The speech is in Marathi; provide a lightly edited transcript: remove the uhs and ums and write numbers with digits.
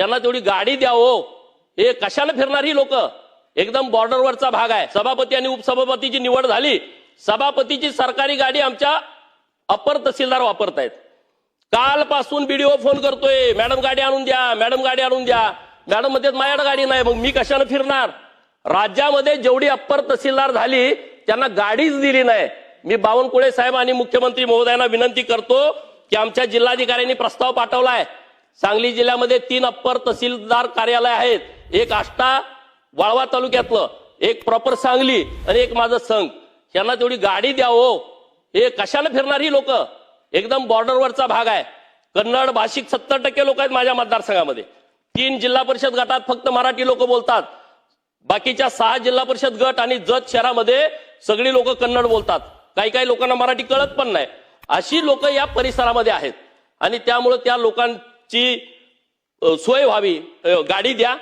त्यांना तेवढी गाडी द्या हो. हे कशाला फिरणार ही लोक? एकदम बॉर्डरवरचा भाग आहे. सभापती आणि उपसभापतीची निवड झाली, सभापतीची सरकारी गाडी आमच्या अपर तहसीलदार वापरतायत. कालपासून बीडीओ फोन करतोय, मॅडम गाडी आणून द्या, मॅडम गाडी आणून द्या. मॅडम मध्ये माझ्याकडे गाडी नाही, मग मी कशाला फिरणार? राज्यामध्ये जेवढी अप्पर तहसीलदार झाली त्यांना गाडीच दिली नाही. मी बावनकुळे साहेब आणि मुख्यमंत्री महोदयांना विनंती करतो की आमच्या जिल्हाधिकाऱ्यांनी प्रस्ताव पाठवलाय. सांगली जिल्ह्यामध्ये 3 अप्पर तहसीलदार कार्यालय आहेत, एक आष्टा वाळवा तालुक्यातलं, एक प्रॉपर सांगली आणि एक माझं संघ. यांना तेवढी गाडी द्या हो. हे कशाला फिरणार ही लोक? एकदम बॉर्डरवरचा भाग आहे. कन्नड भाषिक 70% लोक आहेत माझ्या मतदारसंघामध्ये. 3 जिल्हा परिषद गटात फक्त मराठी लोक बोलतात, बाकीच्या 6 जिल्हा परिषद गट आणि जत शहरामध्ये सगळी लोक कन्नड बोलतात. काही काही लोकांना मराठी कळत पण नाही. अशी लोक या परिसरामध्ये आहेत आणि त्यामुळे त्या लोकांची सोय व्हावी. गाडी द्या.